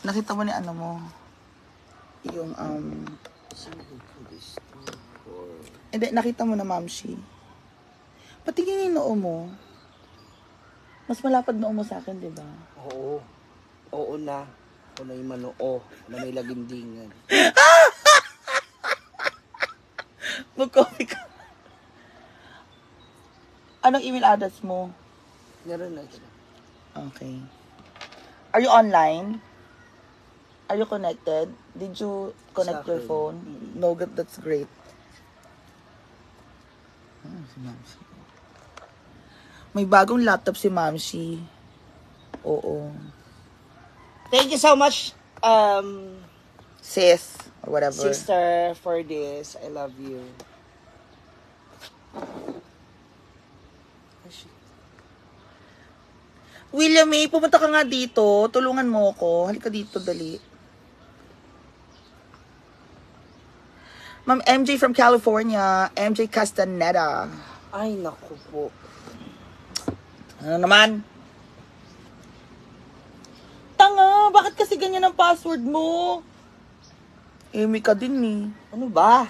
Nakita mo ni ano mo? Yung, hindi, nakita mo na, Mamshi. Patingin yung noo mo. Mas malapad noo mo sa akin, di ba? Oo. Oo na. Ako na yung manoo na may lagindingan. Mag-coffee ka. Anong email address mo? Meron na siya. Okay. Are you online? Are you connected? Did you connect your phone? No, that's great. Si Mamshi. May bagong laptop si Mamshi. Oo. Thank you so much, Sis, or whatever. sister, for this. I love you. William May, pumunta ka nga dito. Tulungan mo ako. Halika dito, dali. Ma'am MJ from California. MJ Castaneda. Ay, naku po. Ano naman? Tanga! Bakit kasi ganyan ang password mo? Amy ka din eh. Ano ba?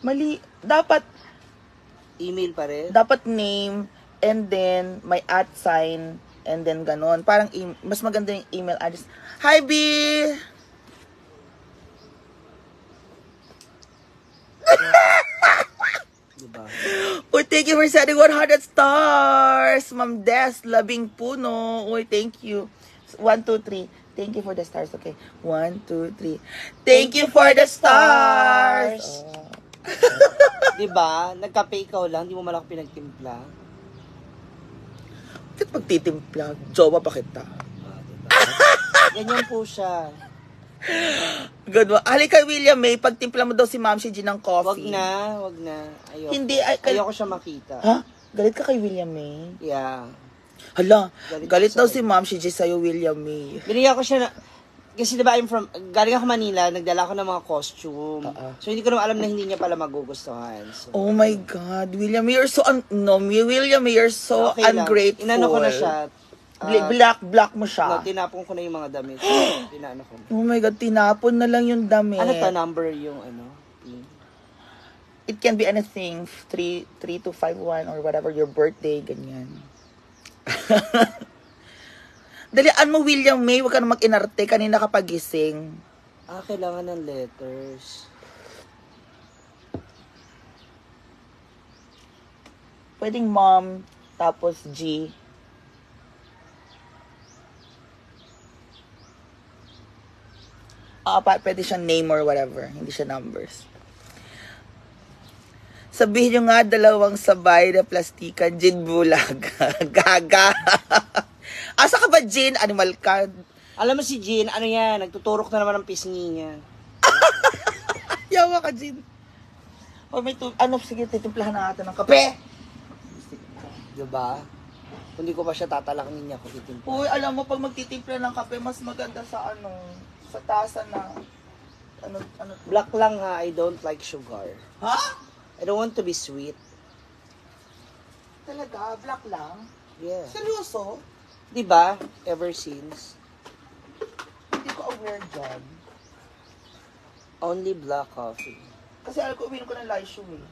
Mali. Dapat Email pa rin? dapat name and then may @ sign and then ganon. Parang mas maganda yung email address. Hi, B! Diba? Uy, thank you for sending 100 stars! Ma'am Des, labing puno. Uy, thank you. 1, 2, 3. Thank you for the stars, okay? 1, 2, 3. Thank you for the stars! Oh. Diba? Nagkape ikaw lang, di mo malaki pinagtimpla. Bakit pagtitimpla? Jowa pa kita. Diba? Ganyan po siya. Good one. Halika, William May, pagtimpla mo daw si Ma'am G ng Wag coffee. na, wag na. Ayoko. Hindi, Ayoko siya makita. Ha? Galit ka kay William May? Yeah. Hala, galit daw siya si Ma'am G sa'yo, William May. Binigyan ko siya na, kasi diba galing ako Manila, nagdala ako ng mga costume. So hindi ko naman alam na hindi niya pala magugustuhan. So, Oh my God, William May, you're so, William May, you're so okay lang. ungrateful. Inano ko na siya. Black mo siya. Tinapon ko na yung mga damit. Tinano ko na. Oh my God, tinapon na lang yung damit. Ano to, number yung It can be anything, 3251 or whatever, your birthday, ganyan. Dalian mo, William May, huwag ka na mag-inarte, kanina ka pagising. Kailangan ng letters. Pwedeng mom, tapos G. Pwede siyang name or whatever, hindi siya numbers. Sabihin nyo nga, dalawang sabay na plastikan, gin bulag. Gaga. Asa ka ba, Jin? Animal ka? Alam mo si Jean, ano yan, nagtuturok na naman ng pisngi niya. Yawa ka, Jin. O may sige, titimplahan na natin ng kape. Diba? Kung di ko pa siya tatalaknin niya, kung titimpla. Uy, alam mo, pag magtitimpla ng kape, mas maganda sa sa tasa na, Black lang ha, I don't like sugar. Ha? I don't want to be sweet. Talaga? Black lang? Yeah. Seryoso? Diba? Ever since. Hindi ko aware dyan. Only black coffee. Kasi alam ko, uminom ko ng Laishu eh.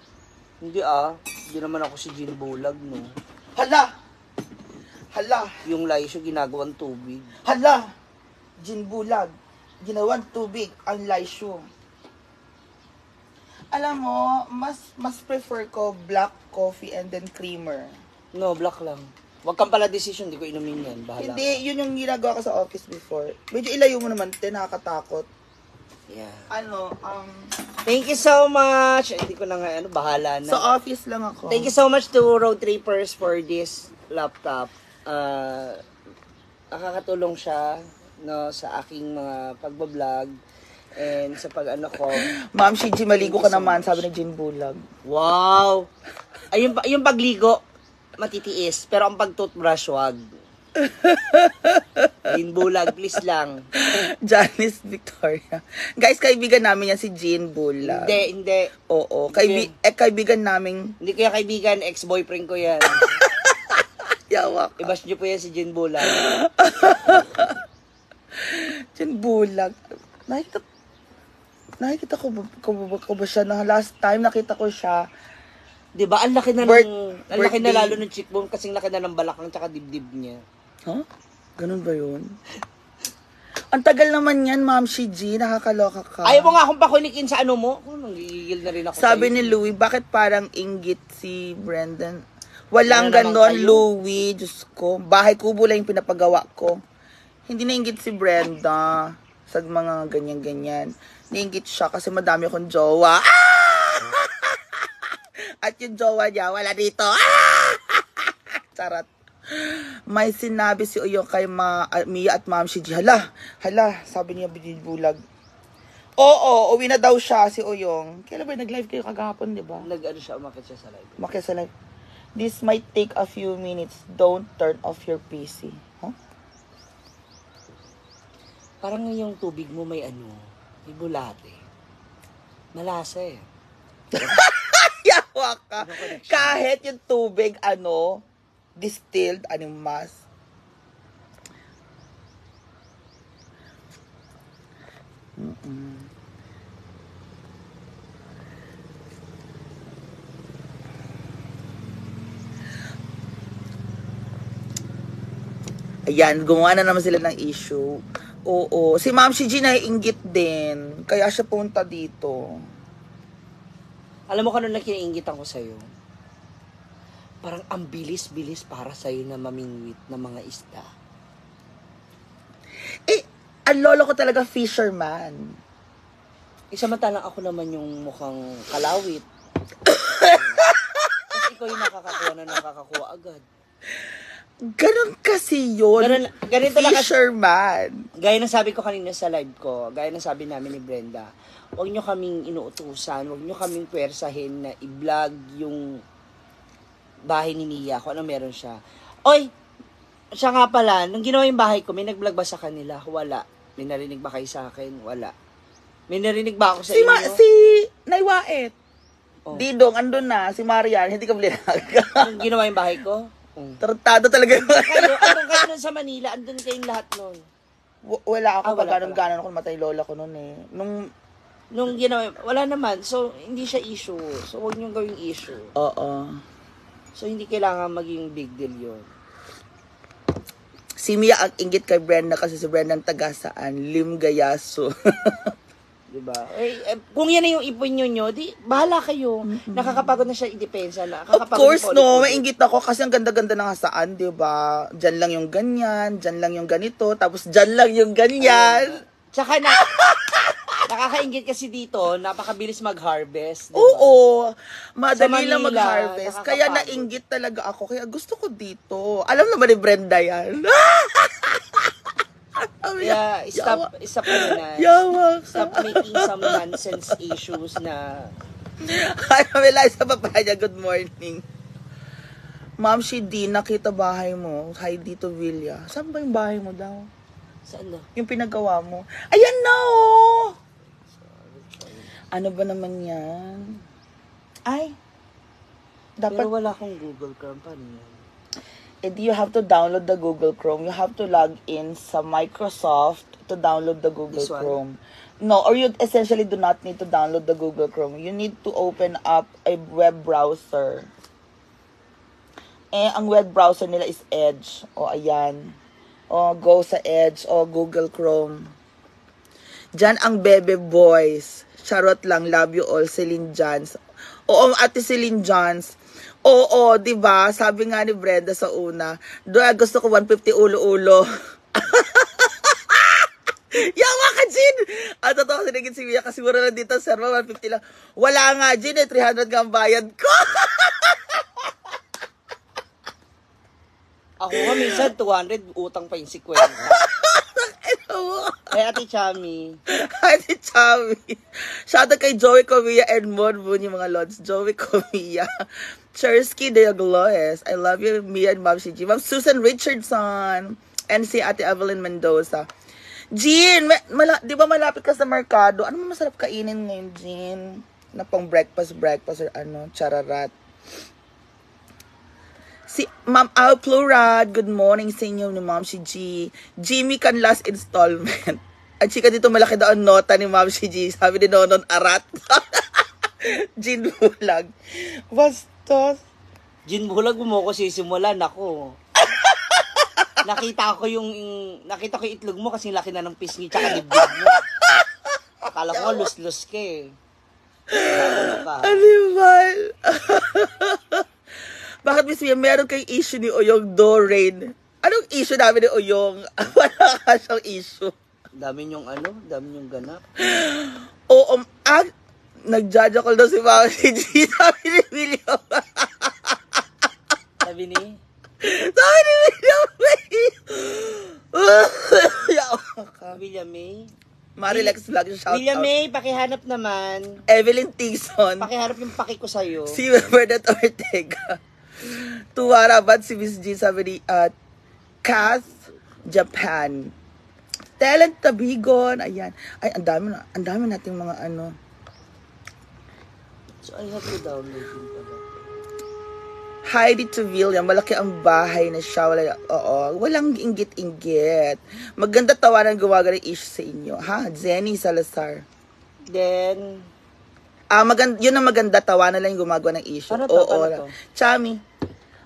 Hindi Hindi naman ako si Jean Bulag, no. Hala! Hala! Yung Laisho ginagawang tubig. Hala! Gin bulag. Ginawang tubig ang Laishu. Alam mo, mas prefer ko black coffee and then creamer. No, black lang. Wag kang pala decision, hindi ko inumin yan. Bahala Hindi, yun yung ginagawa ko sa office before. Medyo ilayo mo naman, nakakatakot. Yeah. Thank Thank you so much. Hindi ko na nga, bahala na. Sa office lang ako. Thank you so much to Road Trippers for this laptop. Nakakatulong siya sa aking mga pagbablog and sa pag-ano ko. Ma'am Shiji, maligo ka naman, sabi ni Jin Bulag. Wow! Ay, yung pagligo, matitiis. Pero ang pag-toothbrush, wag. Jin Bulag, please lang. Janice Victoria. Guys, kaibigan namin yan si Jin Bulag. Hindi. Oo, kaibigan namin. Hindi ko yan kaibigan, ex-boyfriend ko yan. Yawak. I-bash niyo po yan si Jin Bulag. Bulag. Nakikita ko ba siya na last time nakita ko siya. 'Di ba? Ang laki na ang laki na lalo ng cheekbone kasi laki na ng balakang tsaka dibdib niya. Huh? Ganun ba 'yun? Ang tagal naman yan, Ma'am Shiji. Nakakaloka ka. Ayaw mo nga akong pakunikin sa ano mo. Nanggigil na rin ako. Sabi ni Louie, bakit parang inggit si Brendan? Walang ganon, Louie. Diyos ko. Bahay kubo lang yung pinapagawa ko. Hindi na inggit si Brenda sa mga ganyan-ganyan. Nainggit siya kasi madami akong jowa. At yung jowa niya, wala dito. Charot. May sinabi si Uyong kay Mia at Ma'am Shiji. Hala, sabi niya Bulag. Oo, uwi na daw siya si Uyong. Kailan ba nag-live kayo kagahapon, di ba? Nag-ano siya, umakit siya sa live. Umakit sa live. This might take a few minutes. Don't turn off your PC. Huh? Parang yung tubig mo may may bulate. Malasa eh. Yawa ka. Kahit yung tubig, distilled, mas. Ayan, gumawa na naman sila ng issue. Oo, si Ma'am Shiji naiinggit din. Kaya siya punta dito. Alam mo kung ano na kinaingitan ko sa'yo? Parang ang bilis-bilis para sa'yo na mamingwit ng mga isda. Ang lolo ko talaga fisherman. Samantalang ako naman yung mukhang kalawit. Tapos ikaw yung nakakakuha agad. Ganon kasi yun. Ganito lang fisherman. Gaya ng sabi ko kanina sa live ko, gaya ng sabi namin ni Brenda, huwag nyo kaming inuutusan, huwag nyo kaming pwersahin na i-vlog yung bahay ni Nia, kung ano meron siya. Oy, siya nga pala, nung ginawa yung bahay ko, may nag-vlog ba sa kanila? Wala. May narinig ba kayo sa akin? Wala. May narinig ba ako sa inyo? Si Naiwait. Oh. Didong, andun na. Si Marian, hindi ka blinag. Nung ginawa yung bahay ko? Tarantado talaga. Andun kayo nun sa Manila, andun kayong lahat nun. Wala ako pag wala ganon ako matay lola ko nun eh. Nung ginawa, wala naman. So, hindi siya issue. So, huwag niyong gawing issue. Oo. So, hindi kailangan maging big deal yun. Si Mia ang inggit kay Brenda kasi si Brenda ang taga saan? Limgayaso. Diba? Kung yan na yung ipon nyo, di, bahala kayo. Nakakapagod na siya i-depensa na. Of course, no. Mainggit ako kasi ang ganda-ganda na nga saan, diba? Diyan lang yung ganyan, diyan lang yung ganito, tapos diyan lang yung ganyan. Tsaka nakakainggit kasi dito, napakabilis mag-harvest. Diba? Oo. Madali lang Manila, mag-harvest. Kaya nainggit talaga ako. Kaya gusto ko dito. Alam naman ni Brenda yan. Kaya, stop na. Stop making some nonsense issues na... Ay, Mila, isa pa niya. Good morning. Ma'am Shidi, nakita bahay mo. Hi, dito Villa. Saan ba yung bahay mo daw? Saan na? Yung pinagawa mo. Ayan na, oh! Ano ba naman yan? Ay. Dapat... Pero wala akong Google Chrome. Paano yan? You have to download the Google Chrome. You have to log in sa Microsoft to download the Google Chrome. No, or you essentially do not need to download the Google Chrome. You need to open up a web browser. Ang web browser nila is Edge. O, ayan. O, go sa Edge. O, Google Chrome. Diyan ang Bebe Boys. Charot lang. Love you all. Celine Jans. Oo, ate Celine Jans. Oo, di ba? Sabi nga ni Brenda sa una, gusto ko 150 ulo-ulo. Yawa ka, Jin! Totoo, sinigit si Mia kasi mura lang dito, sir, 150 lang. Wala nga, Jin, 300 nga ang bayad ko. Ako nga, minsan 200, utang pa yung 50. Ay, Ate Chami. Ate Chami. Shoutout kay Joey Comia and Mon yung mga lods. Joey Comia. Chersky Diagloes. I love you, Mia and Ma'am Shiji. Ma'am Susan Richardson. And si Ate Evelyn Mendoza. Jean, di ba malapit ka sa merkado? Ano mo masarap kainin ngayon, Jean? Na pang breakfast or chararat. Si Ma'am Al Plurad, good morning sa inyo ni Ma'am Shiji. Jimmy kan last installment. Ang chika dito, malaki daw ang nota ni Ma'am si G. Sabi ni Nonon, arat. Gin Bulag. Bastos. Gin Bulag mo ko sisimulan ako. Nakita ko yung itlog mo kasi laki na ng pisngi tsaka dibdib mo. Akala ko lus-lus ka eh. Animal. Bakit Miss Mia, meron kayong issue ni Oyong Doreen? Anong issue namin ni Oyong? Wala ka siyang issue. Dami yung ganap. Oo, nag-judge ako daw si Mama si G. Sabi ni William. Sabi ni William May. William May. Marilex vlog, shout William out. May, pakihanap naman. Evelyn Tigson. Pakihanap yung paki ko sa'yo. Si Bernadette Ortega. Tuwarabat si Miss G, sabi ni Kath, Japan. Talent Tabigon. Ayan. Ay, ang dami nating mga ano. So, I have to download yun pala. Heidi to William, malaki ang bahay na siya. Walang inggit-inggit. Maganda tawanan gawaga ng issue sa inyo. Ha? Zenny Salazar. Then, Yun ang maganda, tawanan lang yung gumagawa ng issue. Paano to? Chami.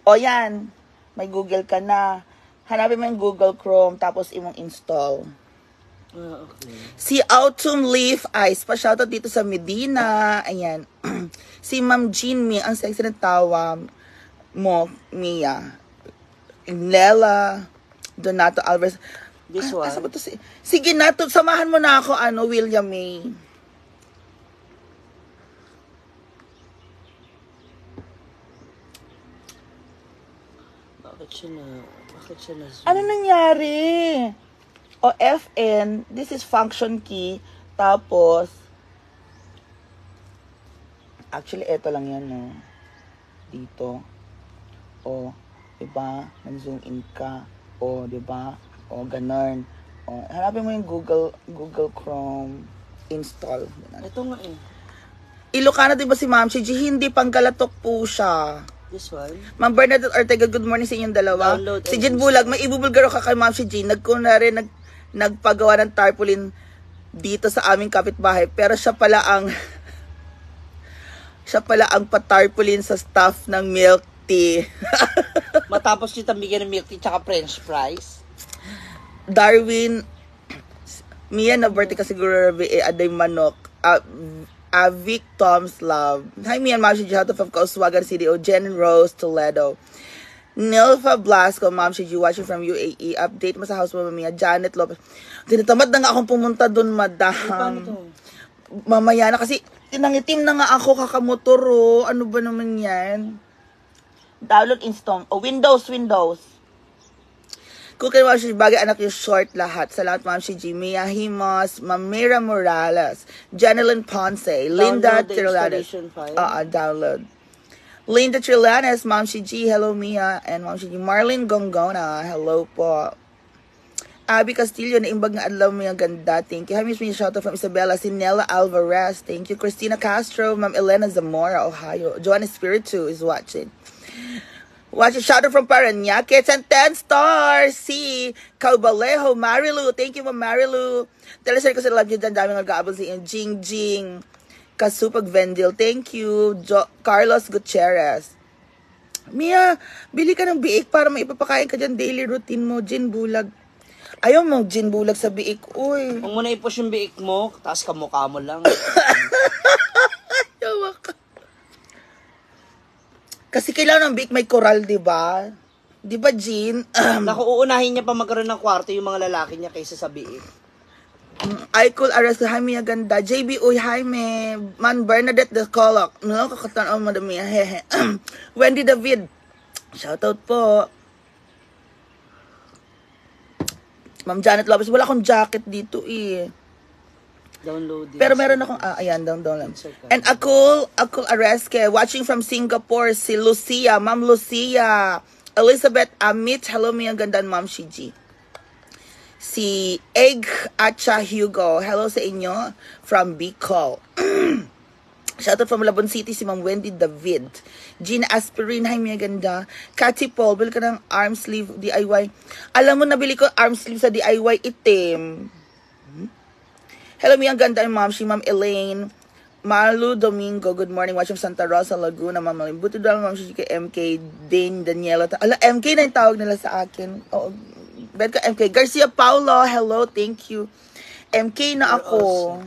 O yan. May Google ka na. Hanapin mo yung Google Chrome, tapos imong install. okay. Si Autumn Leaf Ice, pa-shoutout dito sa Medina. Ayan. Si Ma'am Jean Mi, ang sexy ng tawa mo, Mia. Nella, Donato Alvarez. This one? Asa ba to sige na, samahan mo na ako, William May. Bakit siya na zoom? Ano nangyari? O FN, this is function key. Tapos, actually, eto lang yan, no? Dito. O, diba? Nag-zoom in ka. O, diba? O, ganun. O, hanapin mo yung Google Chrome install. Ito nga eh. Ilocano, diba si Ma'am Chi G? Hindi, pangkalatok po siya. This one? Ma'am Bernadette Ortega, good morning sa inyong dalawa. Download Si and Jen Bulag, may ibubulgaro ka kay Ma'am si Jen. Nagpagawa ng tarpaulin dito sa aming kapitbahay. Pero siya pala ang patarpaulin sa staff ng milk tea. Matapos nyo tambigyan ng milk tea tsaka french fries. Darwin, Mia na birthday ka siguro, aday manok. Vic Tom's Love. Hi, Mia and Ma'am Shiji, out of Kauswagan City. Jen Rose Toledo. Nilfa Blasco, Ma'am Shiji, watching from UAE. Update mo sa house mo, Mia. Janet Lopez. Tinatamad na nga akong pumunta doon, madam. Paano to? Mamaya na kasi, tinangitim na nga ako kakamotoro. Ano ba naman yan? Download install. Windows. Cookie Ma'am Shiji, bagay anak yung short lahat. Salamat Ma'am Shiji. Mia Himos, Mamira Morales, Janeline Ponce, Linda Trillanes. Download. Linda Trillanes, Ma'am Shiji, hello Mia, and Ma'am Shiji. Marlene Gongona, hello po. Abby Castillo, naimbag nga adlaw mo yung ganda. Thank you. Hi, Miss Mia, shoutout from Isabela. Sinella Alvarez, thank you. Christina Castro, Ma'am Elena Zamora, Ohio. Joanna Spiritu is watching. Watch a shoutout from Paranaque. It's and 10 stars. Si Caubalejo, Marilu. Thank you, Ma'am Marilu. Teleser ko sa love nyo dyan. Dami nga nag-aabol si Jing. Kasupag Vendil. Thank you. Carlos Gutierrez. Mia, bili ka ng biik para maipapakain ka dyan. Daily routine mo. Gin Bulag. Ayaw mong gin bulag sa biik. Uy. Huwag mo na i-push yung biik mo. Taas ka mukha mo lang. Yawa ka. Kasi kailangan ng biik may koral, di ba? Di ba, Jean? Naku, uunahin niya pa magkaroon ng kwarto yung mga lalaki niya kaysa sa biik. I could arrest Jaime Aganda. JB, uy, Jaime. Man, Bernadette de Coloc. No, kakatanaw mo dami. Hehe. Wendy David. Shoutout po. Ma'am Janet Lopez. Wala akong jacket dito eh. Download this. Pero meron akong, ayan, down lang. And Akul Areske, watching from Singapore, si Lucia, Ma'am Lucia. Elizabeth Amit, hello mi ang ganda, Ma'am Shiji. Si Egg Acha Hugo, hello sa inyo, from Bicol. Shoutout from Labon City, si Ma'am Wendy David. Gina Aspirin, hi mi ang ganda. Cathy Paul, bil ka ng arm sleeve DIY. Alam mo, nabili ko arm sleeve sa DIY itim. Hello, mi ang ganda yung ma'am. Si Ma'am Elaine. Malu Domingo, good morning. Watching Santa Rosa, Laguna, Ma'am Elaine. Buti daw, ma'am, si MK, Dane, Daniela. Ala, MK na yung tawag nila sa akin. Oo, bet ka MK. Garcia Paulo, hello, thank you. MK na ako.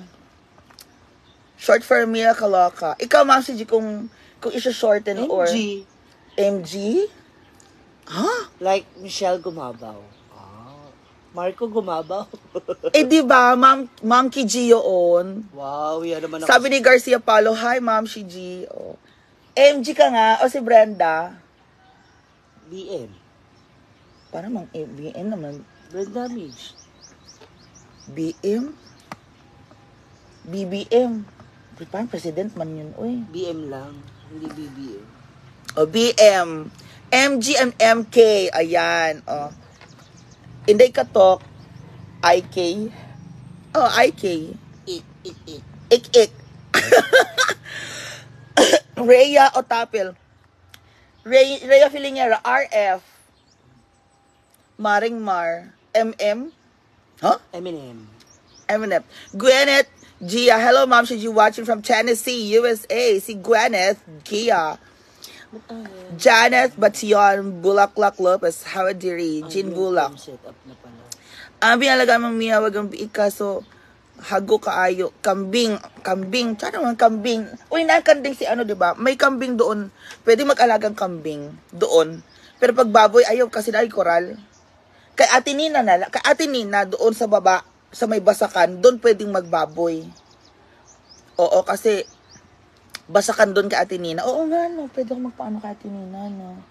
Short for Mia Kaloka. Ikaw, ma'am, si G, kung isa-shorten or... MG. MG? Ha? Like Michelle Gumabaw. Marco Gumabaw. Eh, di ba, Ma'am Kiji yun. Wow, yan naman ako. Sabi ni Garcia Paulo, hi, Ma'am Kiji. Oh. MG ka nga, o si Brenda? BM. Parang mang BM naman. Brenda Midge. BM? BBM. Di parang president man yun, uy. BM lang, hindi BBM. O, BM. MG and MK. Ayan, o. Inday Katok, IK. Oh, IK. Ik. Ik. Rhea Otapel. Rhea Filingera, RF. Maring Mar. MM. Huh? Eminem. Eminem. Gwyneth Gia. Hello, Ma'am. Should you watching from Tennessee, USA? Si Gwyneth Gia. Janet Bation, Bulaklak Lopez, Hawadiri, Jean Bulak. Set up na pala. Ang binalaga mong miya, wag ang biika, so, hago kaayo, kambing, tsaka naman kambing. Uy, nakanding si ano, diba? May kambing doon, pwede mag-alagang kambing doon. Pero pag baboy, ayaw kasi na ay koral. Kay Ate Nina, doon sa baba, sa may basakan, doon pwedeng magbaboy. Oo, kasi, basakan doon kay Ate Nina. Oo nga, no. Pwede ako magpaano kay Ate Nina, no.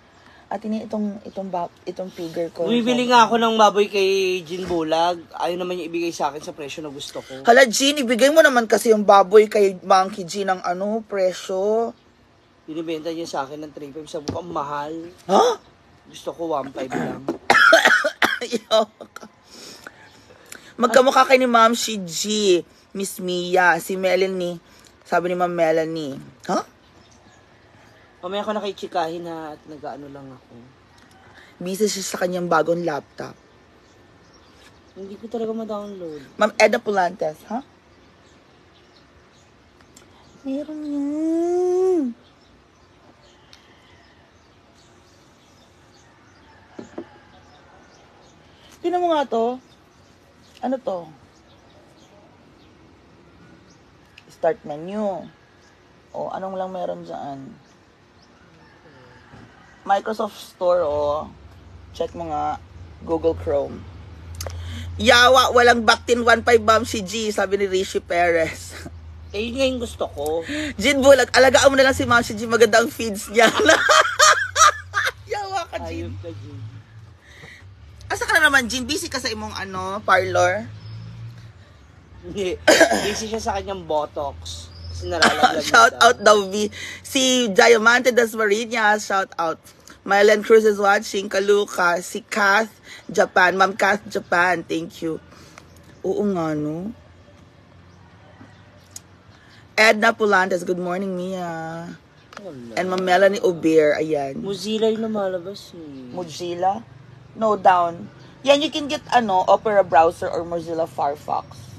Ate Nina, itong figure ko. Bumibili nga ako ng baboy kay Jean Bulag. Ayaw naman niya ibigay sa akin sa presyo na gusto ko. Hala, Jean, ibigay mo naman kasi yung baboy kay Monkey Jean ng presyo. Binibenta niya sa akin ng 3.5 sa mukhang mahal. Ha? Gusto ko 1.5 lang. Magkamukha kay ni Ma'am si G, Miss Mia, si Melanie. Sabi ni Ma'am Melanie. Ha? Mamaya ko nakichikahin ha at nag-ano lang ako. Busy siya sa kanyang bagong laptop. Hindi ko talaga ma-download. Ma'am Edna Pulantes, ha? Meron yan. Tingnan mo nga to. Ano to? Start menu. O, anong lang meron dyan? Microsoft Store, o. Check mo nga. Google Chrome. Yawa, walang Bactin 1.5 bomb si G, sabi ni Rishi Perez. Eh, yun nga yung gusto ko. Jin Bulag, alagaan mo na lang si Ma'am si G, maganda ang feeds niya. Yawa ka, Jin. Ayun ka, Jin. Asa ka na naman, Jin? Busy ka sa imong parlor? Hindi. Busy siya sa kanyang botox. Kasi nalalaglag Shout out daw, V. Si Diamante Dasmariñas, shout out. Mylan Cruz is watching. Kaluka. Si Kath, Japan. Ma'am Kath, Japan. Thank you. Oo nga, no? Edna Pulantes, good morning, Mia. Wala. And Ma'am Melanie Obeer, ayan. Mozilla yung lumalabas eh. Mozilla? No, down. Yan, you can get, Opera browser or Mozilla Firefox.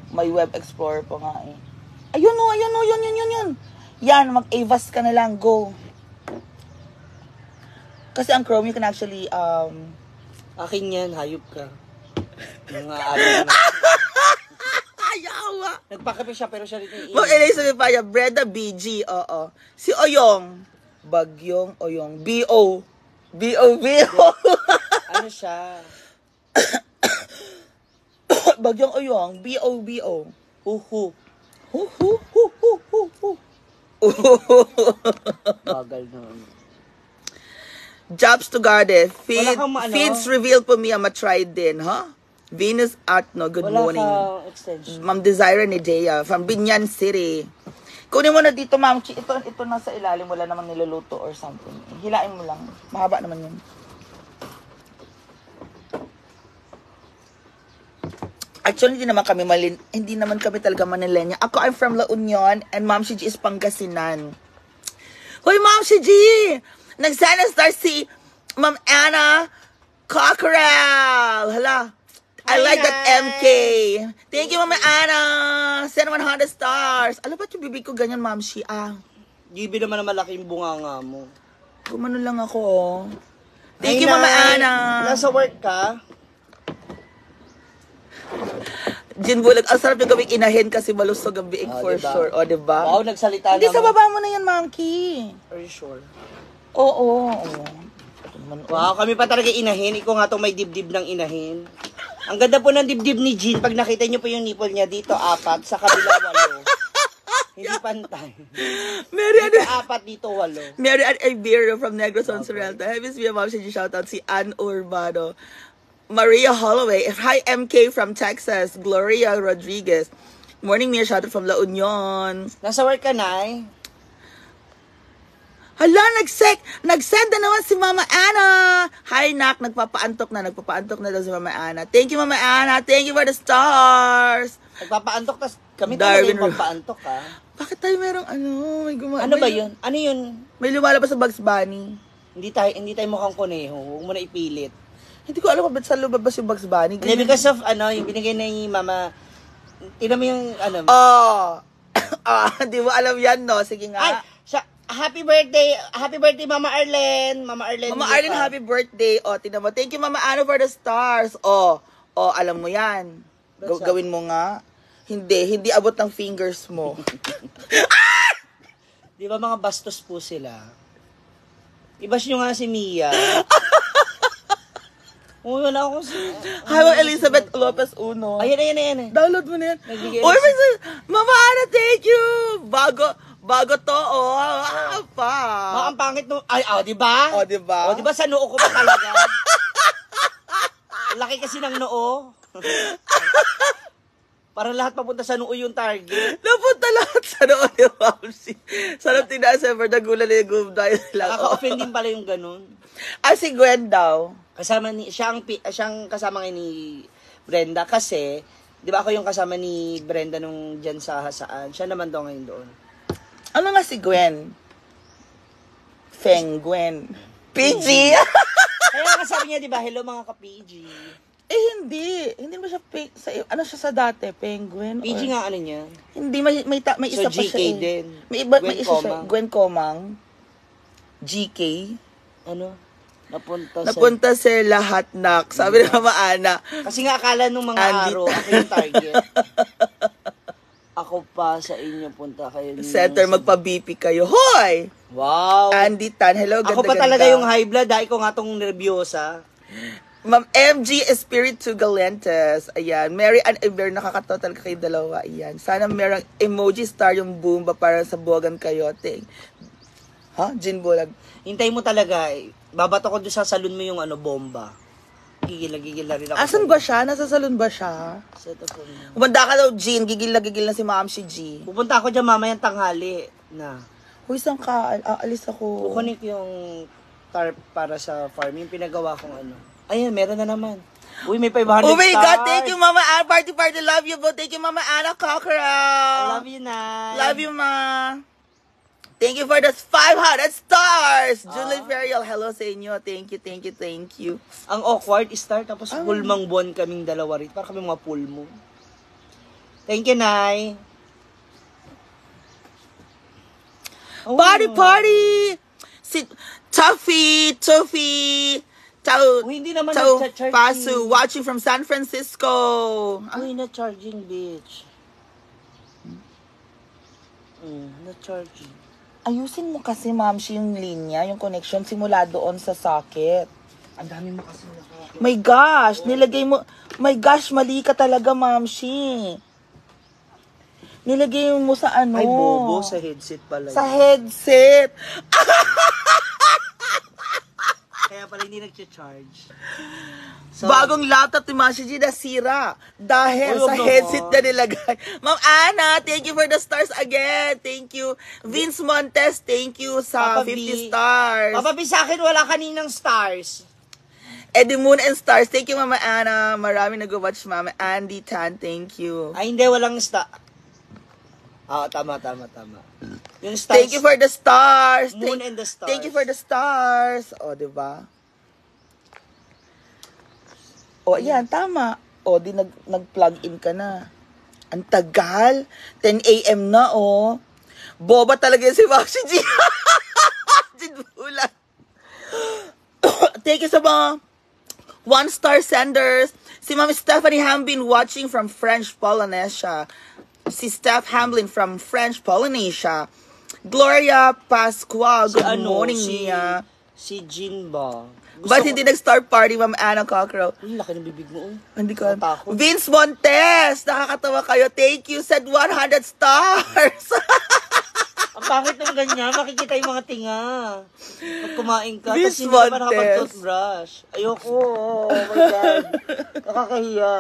May web explorer pa nga eh. Ayun, yun. Yan, mag-avast ka na lang, go. Kasi ang Chrome, you can actually, Akin yan, hayop ka. Mga araw na. Ayawa. Nagpakape siya pero siya rin yung Mag Elizabeth Paya, Brenda BG, oo. Si Oyong, Bagyong Oyong, B.O. Ano siya? Bagyong Oyong, B.O. Huhu. Bagal na. Jobs to Garde. Wala kang Feeds reveal po me, ma-try din, huh? Venus Atno, good Wala morning. kang extension. Ma'am Desire Nidea from Binyan City. Kunin mo na dito, ma'am. Ito nasa ilalim, wala namang niluluto or something. Hilain mo lang. Mahaba naman yun. Actually, hindi naman kami talaga Manilenya. Ako, I'm from La Union and Ma'am si G is Pangasinan. Hoy, Ma'am si G! Nagsana star si Ma'am Anna Cockerel. Hala. I Hi, like that Nay. MK. Thank you, Mama Ana. Send 100 stars. Alam ba't yung bibig ko ganyan, Ma'am Shi? Gibi naman na malaking bunganga mo. Gumano lang ako, oh. Thank Hi, you, Mama Nay. Ana. Nasa work ka? Gin Bulag, ang sarap yung gawing inahin kasi malusog ang biig for Diba? sure. O, diba? Wow, nagsalita Hindi, sa naman. baba mo na yan, Monkey. Are you sure? Oo. Wow, kami pa talaga inahin. Ikaw nga itong may dibdib ng inahin. Ang ganda po ng dibdib ni Jean. Pag nakita niyo po yung nipple niya dito, 4. Sa kabila, 8. Hindi pantay. Mary Dito Ann, 4, dito 8. Mary Ann Iberio from Negros on Sorrento. Hey, Miss Mia Ma'am, shoutout si Ann Urbano. Maria Holloway. Hi, MK from Texas. Gloria Rodriguez. Morning, Mia. Shoutout from La Union. Nasa work ka, Nay? Hala, nag-send na naman si Mama Ana. Hi, Nak. Nagpapaantok na daw si Mama Ana. Thank you, Mama Ana. Thank you for the stars. Nagpapaantok, tas kami Darwin talaga yung pampaantok, ha? Bakit tayo merong may Ano ba yun? Ano yun? May lumalabas sa Bugs Bunny. Hindi tayo mukhang kuneho. Huwag mo na ipilit. Hindi ko alam kung ba't sa lumabas yung Bugs Bunny. Hindi, because of, yung binigay na ni Mama, tingnan mo yung, Di mo alam yan, no? Sige nga. ay, happy birthday, Mama Arlen. Mama Arlen, Happy birthday. Tingnan mo. Thank you, Mama Ano, for the stars. Alam mo yan. What's Gawin mo nga. Hindi abot ng fingers mo. Di ba mga bastos po sila? Ibash nyo nga si Mia. Wala akong Hi, Ma'am Elizabeth Lopez Uno. Ayan. Download mo na yan. Nagbigay Oy, na Mama Ana, thank you. Bago to, pa. Ang pangit no. Di ba? Di ba? Di ba sa noo ko pa talaga? Laki kasi ng noo. Para lahat papunta sa noo yung target. Napunta lahat sa noon ni Mamsi. Sarap tinaas ever, nagulan na yung gum dahil lang. Nakaka-offend din pala yung ganun. Si Gwen daw. Siyang kasama ni Brenda kasi, di ba ako yung kasama ni Brenda nung dyan sa saan. Siya naman daw ngayon doon. Ano nga si Gwen? Feng Gwen. PG! Kaya nga sabi niya, di ba, hello mga ka-PG. Hindi. Hindi mo siya, ano siya sa dati? Penguin? PG nga ano niya? Hindi, may So, isa pa GK siya. din. May Gwen isa siya. Comang. Gwen Comang. GK. Ano? Napunta sa lahat, Nak. Sabi ni Mama Ana. Kasi nga akala nung mga Andy araw, ako yung target. Ako pa sa inyo, punta kayo. Center, magpa-BP kayo. Hoy! Wow! Andy Tan, hello, ganda-ganda. Ako pa talaga yung high blood, dahil ko nga tong nervyosa. Ma'am MG Espiritu Galentes. Ayan. Mary Ann Iber, nakakatawa talaga kayo dalawa. Ayan. Sana merong emoji star yung Boomba para sa Buwagan Coyote. Gin Bulag. Hintay mo talaga, babato ko doon sa salon mo yung bomba. Gigil na rin ako. Asan ba siya? Nasa salon ba siya? Set up mo. Umanda ka daw, Jean. Gigil na si Ma'am si G. Pupunta ako dyan mamayang tanghali na. Uy, saan ka? Aalis ako. Kukunik yung tarp para sa farm. Yung pinagawa kong Ayan, meron na naman. Uy, may 500 Oh my stars. God, thank you, Mama Anna. Party, love you, bo. Thank you, Mama Anna Cockerel. Love you, Nay. Love you, Ma. Thank you for the 500 stars. Julie Ferial, hello sa inyo. Thank you. Ang awkward start, tapos pulmang buwan kaming dalawa rin. Para kami mga pulmo. Thank you, Nay. Party! Si Tuffy. Uy, hindi naman Ciao, nagcha-charging. Pasu, watching from San Francisco. Uy, na-charging, bitch. Na-charging. Ayusin mo kasi, Mamshi, yung linya, yung connection, simula doon sa socket. Ang dami mo kasi My gosh, nilagay mo. My gosh, mali ka talaga, Mamshi. Nilagay mo sa ano? Ay, bobo, sa headset pala. Sa headset. Kaya pala hindi nag-charge. So, Bagong laptop ni Mamshi G nasira. Dahil Uy, sa wag headset naman. na nilagay. Ma'am Ana, thank you for the stars again. Thank you. Vince Montes, thank you sa Papa 50 B. stars. Papa B, sa akin wala kaninang stars. Eddie Moon and Stars. Thank you, Mama Ana. Marami nag-watch, Mama. Andy Tan, thank you. Ay, hindi, walang star. Tama. Yung stars. Thank you for the stars. Moon and the stars. Thank you for the stars. O, diba? O, yan, tama. O, di nag-plug in ka na. Ang tagal. 10 a.m. na, oh. Boba talaga si Maxi G. Bulan. Thank you sa mga 1-star senders. Si Ma'am Stephanie Hamblin watching from French Polynesia. Si Steph Hamblin from French Polynesia. Gloria Pascual, good morning, Mia. Si Jean ba? Ba't hindi nag-star party, Ma'am Anna Cockrell? Ang laki ng bibig mo. Hindi ko. Natakot. Vince Montes, nakakatawa kayo. Thank you, said 100 stars. Ang pangit ng ganyan, makikita yung mga tinga. Pag kumain ka, Vince tapos hindi ka pa Montes. nakapag-toothbrush. Ayoko, oh my God. Nakakahiya.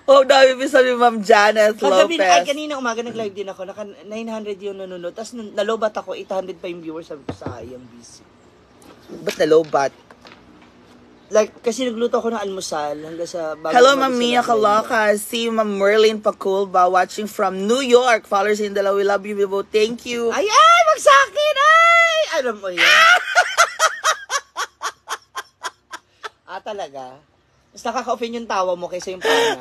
Oh, dami mo sabi, Ma'am Janet Kagabi, Lopez. kanina umaga nag-live din ako, naka 900 yung nanonood, tapos nalobat ako, 800 pa yung viewers, sabi ko, sayang, busy. Ba't nalobat? Like, kasi nagluto ako ng almusal hanggang sa bago. Hello, Ma'am Mia Calocas. See Ma'am Merlin Paculba watching from New York. Followers in Dalawa, we love you, Vivo. Thank you. Ay, magsakin! Ay! Alam mo yan? Talaga? Mas nakaka-offend yung tawa mo kaysa yung pana.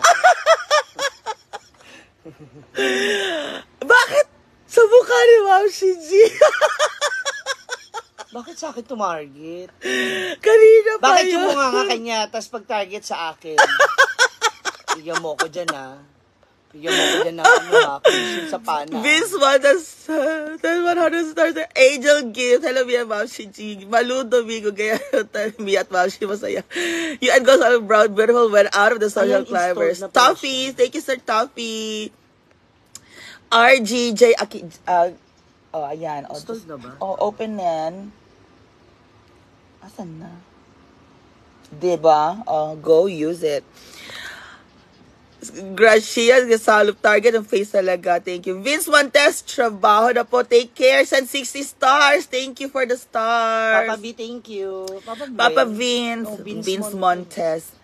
Bakit? Sa mukha ni Ma'am Shiji. Bakit sa akin tumarget? Kanina pa Bakit yun. yung mga kanya, tas pag-target sa akin? Bigyan mo ko dyan, ha? Bigyan mo ko dyan na, commission sa pana. Vince Montes, 100 stars. Angel Gift. Hello, Mia, Ma'am Shiji. Maludo, Migo. Gaya, Mia at Ma'am Shiji, masaya. You and goes all brown, beautiful, went out of the social Ayan, climbers. installed na pala Toffee. Thank you, Sir Toffee. RGJ. Oh, ayan. Oh, Installed na ba? Oh, open na yan. Asan na? Diba? Oh, go use it. Gracia, Gasalop Target ang face talaga. Thank you. Vince Montes, trabaho na po. Take care. Send 60 stars. Thank you for the stars. Papa B, thank you. Papa Vince. Oh, Vince Montes.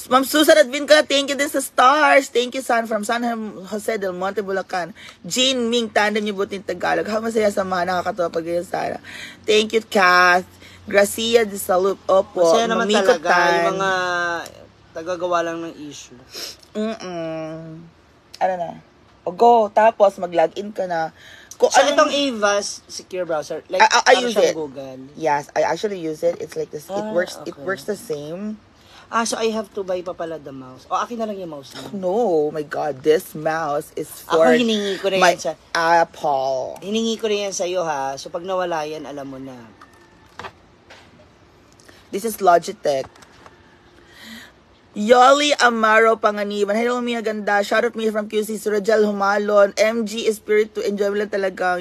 Ma'am Susan at Vin ka, thank you din sa stars. Thank you, San, from San Jose del Monte, Bulacan. Jean Ming, tanda niyo buting Tagalog. Ha, masaya samahan, nakakatawa pag ganyan sana. Thank you, Kath. Gracia de Salup. Opo. Masaya naman Mamiko talaga Tan. yung mga tagagawa lang ng issue. Ano na? O go, tapos mag-login ka na. Kung So, anong- itong Avast secure browser, like, I use siyang it. Google. Yes, I actually use it. It's like this. It Okay. works the same. So I have to buy pa pala the mouse. O, akin na lang yung mouse na. No, my God, this mouse is Ako for hiningi ko na my yan sa... Apple. Hiningi ko na yan sa'yo, ha? So, pag nawala yan, alam mo na. This is Logitech. Yoli Amaro Panganiban. Hello, Mia Ganda. Shoutout me from QC. Surajal Humalon. MG Spirit to enjoy lang talaga.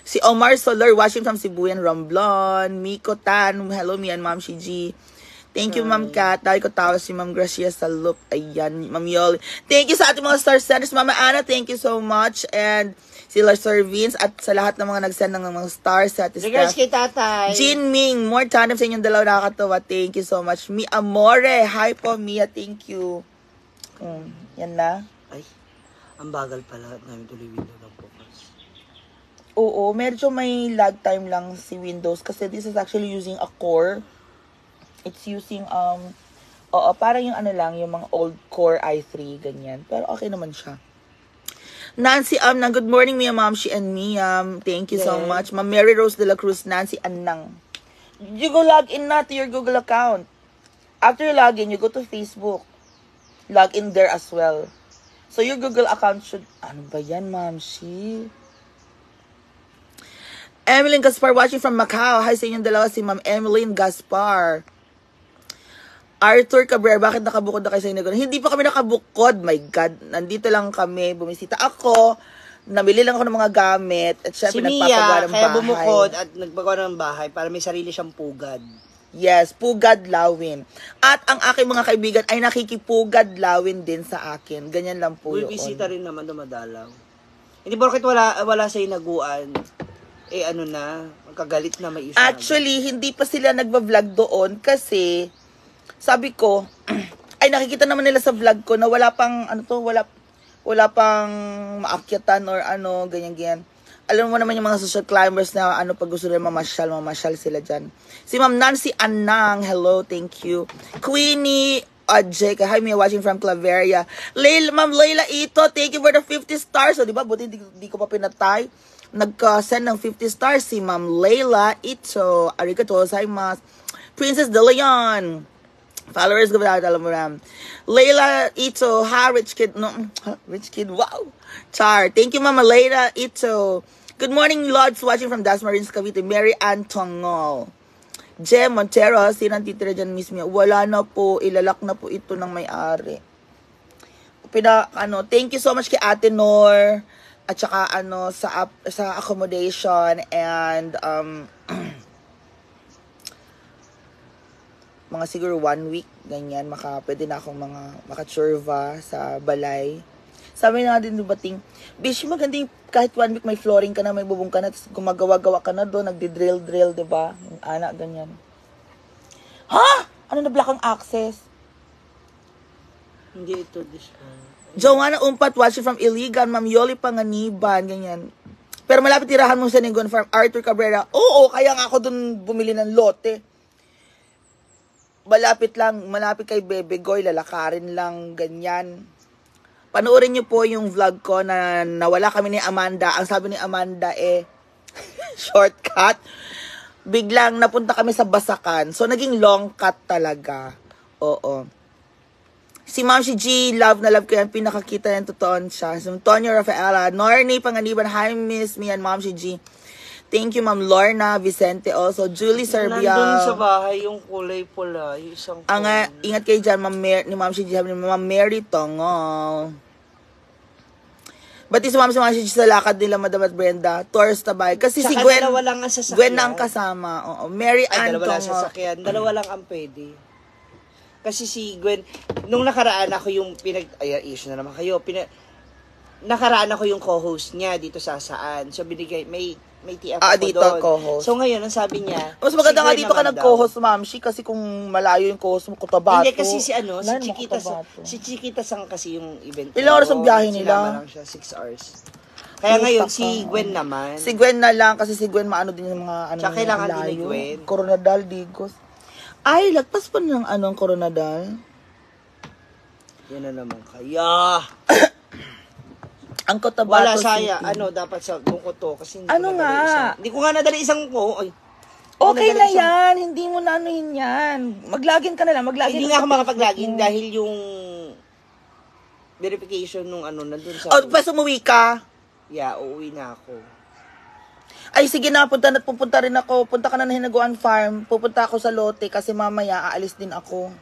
Si Omar Solar, watching from Sibuyan, Romblon. Miko Tan. Hello, Mia and Ma'am Shiji. Thank you, Ma'am Kat. Dahil ko tawa si Ma'am Gracia sa loop. Ayan, Ma'am Yoli. Thank you sa ating mga star senders. Mama Ana, thank you so much. And sila Sir Vince at sa lahat ng mga nag-send ng mga stars sa ating Regards kay tatay. Jin Ming, more tandem sa inyong dalawa, nakakatawa. Thank you so much. Mi Amore, hi po, Mia, thank you. Yan na. Ay, ang bagal pala namin tuloy window ng focus. Oo, medyo may lag time lang si Windows kasi this is actually using a core. It's using, parang yung ano lang, yung mga old Core i3, ganyan. Pero okay naman siya. Nancy Amnang, good morning, Mia, Mamshi, and Mia. Thank you so much. Ma'am Mary Rose de la Cruz, Nancy Anang. You go log in na to your Google account. After you log in, you go to Facebook. Log in there as well. So your Google account should, ano ba yan, Mamshi? Emeline Gaspar watching from Macau. Hi sa inyong dalawa, si Ma'am Emeline Gaspar. Arthur Cabrera, bakit nakabukod na kayo sa inyo? Hindi pa kami nakabukod, my God. Nandito lang kami, bumisita ako, namili lang ako ng mga gamit, at syempre Si nagpapagawa ng Mia, kaya bahay. bumukod at nagpagawa ng bahay para may sarili siyang pugad. Yes, pugad lawin. At ang aking mga kaibigan ay nakikipugad lawin din sa akin. Ganyan lang po yun. Bisita rin naman dumadalaw. Hindi porket wala sa inaguan, ano na, magkagalit na may issue. Actually, hindi pa sila nagba-vlog doon kasi sabi ko, ay nakikita naman nila sa vlog ko na wala pang, wala pang maakyatan or ganyan. Alam mo naman yung mga social climbers na pag gusto nila mamasyal sila dyan. Si Ma'am Nancy Anang, hello, thank you. Queenie Jake. Hi, Mia, watching from Claveria. Ma'am Layla Ito, thank you for the 50 stars. So, di ba, buti di ko pa pinatay. Nagka-send ng 50 stars si Ma'am Layla Ito. Arigato gozaimasu. Princess De Leon. Followers ko ba alam mo ram. Layla Ito, ha, rich kid. No, rich kid, wow. Char, thank you, Mama Layla Ito. Good morning, Lords, watching from Dasmarines, Cavite. Mary Ann Tongol. Jem Montero, sinang titira dyan, Miss Mia? Wala na po, ilalak na po ito ng may-ari. Thank you so much kay Ate Nor, at saka sa accommodation, and mga siguro 1 week, ganyan, pwede na akong makatsurva sa balay. Sabi na din dumating, Bish, magandang kahit 1 week may flooring ka na, may bubong ka na, tapos gumagawa-gawa ka na doon, nagdi-drill, diba? Yung anak, ganyan. Ha? Ano na block ang access? Hindi ito, this Joanna Umpat, watching from Iligan, Ma'am Yoli Panganiban, ganyan. Pero malapit tirahan mo sa Ningon Farm, Arthur Cabrera. Oo, kaya nga ako doon bumili ng lote. Malapit kay Bebe Goy, lalakarin lang, ganyan. Panoorin niyo po yung vlog ko na nawala kami ni Amanda. Ang sabi ni Amanda shortcut. Biglang napunta kami sa Basakan. So, naging long cut talaga. Oo. Si Ma'am si G, love na love ko yan. Pinakakita yan, totoo siya. Si Tonyo Rafaela, Norny Panganiban, hi Miss me and Ma'am si G. Thank you, Ma'am Lorna Vicente also. Julie Serbia. Nandun sa bahay yung kulay pula, yung isang ingat kayo dyan, ni Ma'am si G, ni Ma'am Mary Tongol. Ba't si Ma'am si G sa lakad nila, Madam at Brenda? Tours tabay. Kasi saka si Gwen, dalawa lang ang sasakyan. Gwen na ang kasama. Oo. Mary Ann dalawa lang sasakyan. Dalawa lang ang pwede. Kasi si Gwen, nung nakaraan ako yung issue na naman kayo, nakaraan ako yung co-host niya dito sa saan. So, binigay, may TF ako dito doon. Co-host. So, ngayon, ang sabi niya, mas maganda nga dito ka nag-co-host, Ma'am Shi, kasi kung malayo yung co-host mo, Cotabato. Hindi, kasi si Chiquita Sang kasi yung event. Ilang oras ang biyahe nila? Sinama lang siya, 6 hours. Kaya ngayon, si Gwen naman. Si Gwen na lang, kasi si Gwen maano din yung mga Tsaka kailangan din ni Gwen. Coronadal, Digos. Ay, lagpas pa ng Coronadal. Yan na naman kaya. Ang Cotabato Wala saya, City. dapat sa bungko to. Kasi hindi Ano ko nga? Hindi ko nga nadala isang ko. Okay na yan. Hindi mo na yan. Maglagin ka na lang. Hindi nga ako makapaglagin dahil yung verification nung nandun sa... Pas umuwi ka? Yeah, uuwi na ako. Ay, sige na. Pupunta rin ako. Punta ka na Hinaguan Farm. Pupunta ako sa lote kasi mamaya aalis din ako.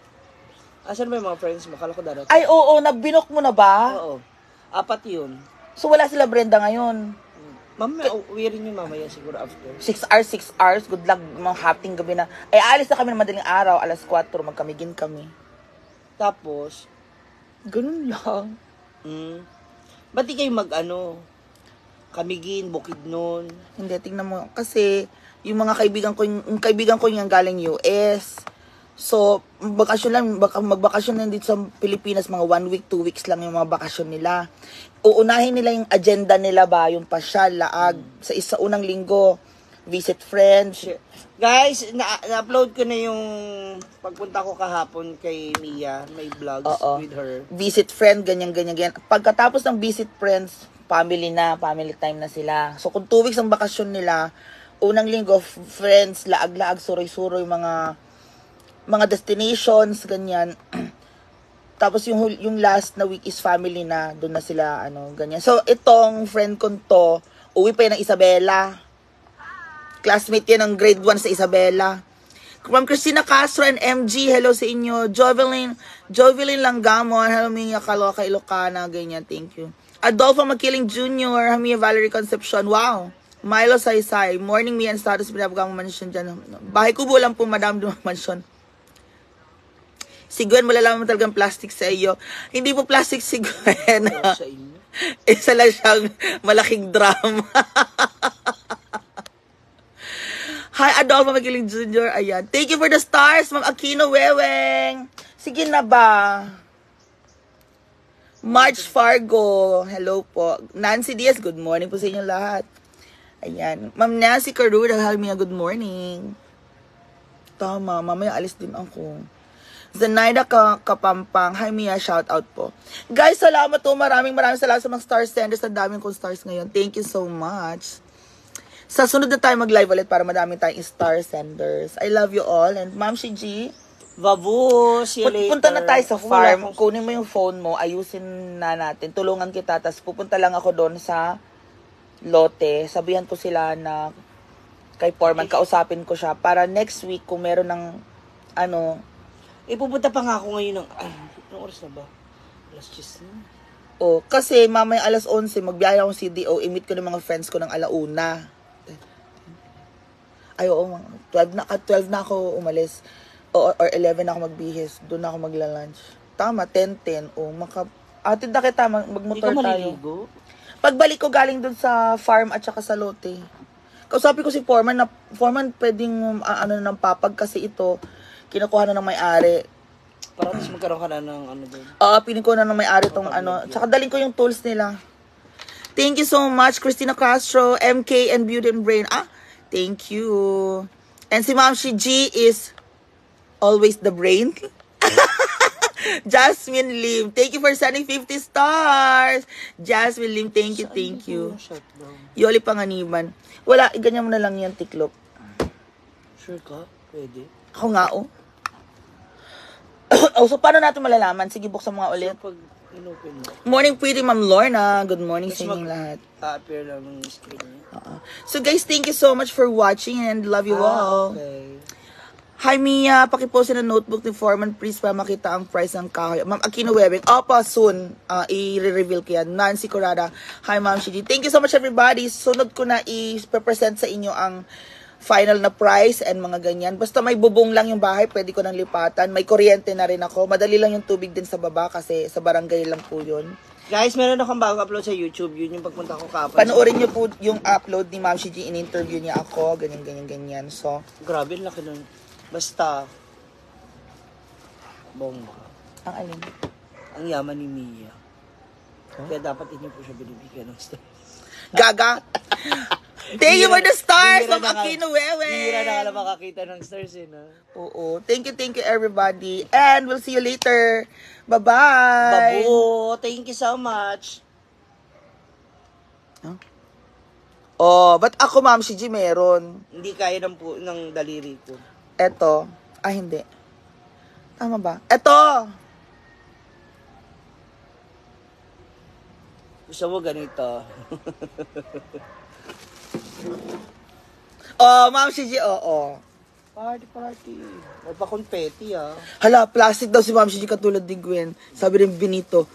Asan ba yung mga friends mo? Kala ko darating. Ay, oo. Nagbinok mo na ba? Oo. 4 yun. So, wala sila Brenda ngayon. Mamaya, uwi rin yung mamaya siguro after. 6 hours. Good luck, mga hating gabi na. Ay, aalis na kami ng madaling araw. Alas 4, magkamigin kami. Tapos, ganun lang. Ba't di kayo kamigin, Bukidnon? Hindi, tingnan mo. Kasi, yung mga kaibigan ko yung galing US. So, magbakasyon lang dito sa Pilipinas, mga 1 week, 2 weeks lang yung mga bakasyon nila. Uunahin nila yung agenda nila ba, yung pasyal, laag, sa unang linggo, visit friends. Guys, na-upload ko na yung pagpunta ko kahapon kay Mia, may vlogs with her. Visit friend, ganyan. Pagkatapos ng visit friends, family time na sila. So, kung 2 weeks ang bakasyon nila, unang linggo, friends, laag-laag, suroy-suroy, mga destinations, ganyan. Tapos yung last na week is family na, doon na sila, ganyan. So, itong friend ko to, uwi pa yan ng Isabela. Classmate yan ng grade 1 sa Isabela. From Christina Castro and MG, hello sa inyo. Jovelyn Langgamon, hello Mia Caloca, Ilocana, ganyan, thank you. Adolfo Makiling Jr., Mia Valerie Concepcion, wow. Milo Saysay, morning Mia and status, pinabagang mansion dyan. Bahay kubo lang po, madam, mansion. Si Gwen, malalaman mo talagang plastic sa iyo. Hindi po plastic si Gwen. Isa lang siyang malaking drama. Hi, Adolfo Magiling Jr. Ayan. Thank you for the stars, Ma'am Aquino Weweng. Sige na ba? March Fargo. Hello po. Nancy Diaz, good morning po sa inyo lahat. Ayan. Ma'am Nancy Caruda, good morning. Tama, mamaya alis din ako. Zenaida Kapampang. Hi, Mia. Shout out po. Guys, salamat po. Maraming salamat sa mga star senders. Ang daming kong stars ngayon. Thank you so much. Sa sunod na tayo mag-live ulit para madaming tayong star senders. I love you all. And Ma'am Shiji, Babu, see you later. punta na tayo sa Ako farm. wala akong- Kunin mo yung phone mo. Ayusin na natin. Tulungan kita. Tapos pupunta lang ako doon sa lote. Sabihan ko sila na kay Foreman. Kausapin ko siya. Para next week, kung meron ng Pupunta pa nga ako ngayon ng... Ay, anong oras na ba? Alas 10 na. kasi mamaya alas 11, magbiyahe akong CDO. I-meet ko ng mga friends ko ng alauna. Ay, oo. 12 na ako umalis. Or 11 na ako magbihis. Doon na ako magla-lunch. Tama, 10. Atid na kita, Hindi magmotor ka tayo. maliligo? Pagbalik ko galing doon sa farm at saka sa lote. Kausapin ko si Foreman na Foreman pwedeng ng papag kasi ito kinukuha na ng may-ari. Para tapos magkaroon ka na ng doon. Piling ko na ng may-ari tong Tsaka daling ko yung tools nila. Thank you so much, Christina Castro, MK and Beauty and Brain. Thank you. And si Ma'am Shiji is always the brain. Jasmine Lim, thank you for sending 50 stars. Jasmine Lim, thank you. Yoli Panganiban. Wala, ganyan mo na lang yan, tiklop. Sure ka? Pwede. Ako nga, so paano natin malalaman? Sige, buksan mo nga ulit. So, pag inopen mo, Morning, pretty Ma'am Lorna. Good morning Tapos sa inyong lahat. appear lang ng screen niya. So guys, thank you so much for watching and love you all. Okay. Hi Mia, pakipost na notebook ni Foreman please para makita ang price ng kahoy. Ma'am Aquino Webing, soon, i-reveal ko yan. Nancy Corrada, hi Ma'am Shiji. Thank you so much everybody. Sunod ko na i-present sa inyo ang final na price and mga ganyan. Basta may bubong lang yung bahay, pwede ko nang lipatan. May kuryente na rin ako. Madali lang yung tubig din sa baba kasi sa barangay lang po yun. Guys, meron akong bago upload sa YouTube. Yun yung pagpunta ko kapag. Panoorin nyo po yung upload ni Ma'am Shiji. In-interview niya ako. Ganyan. So, Grabe, laki nun. Basta, bongga. ang alin? Ang yaman ni Mia. Kaya dapat inyo po siya binibigyan ng stars. Gaga! Thank you for the stars Bihira of na nga- Aquino Wewe! Bihira na ka makakita ng stars na. Oo. Thank you everybody. And we'll see you later. Bye-bye! Babu, thank you so much. Ba't ako Ma'am Shiji meron? Hindi kaya ng daliri ko. Eto. Hindi. Tama ba? Eto! Gusto mo ganito. Ma'am Shiji, oo. Party. May pa confetti Hala, plastic daw si Ma'am Shiji katulad ni Gwen. Sabi rin Benito.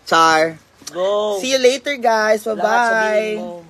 Char. Go. See you later guys. Lahat Bye-bye. sabihin mo.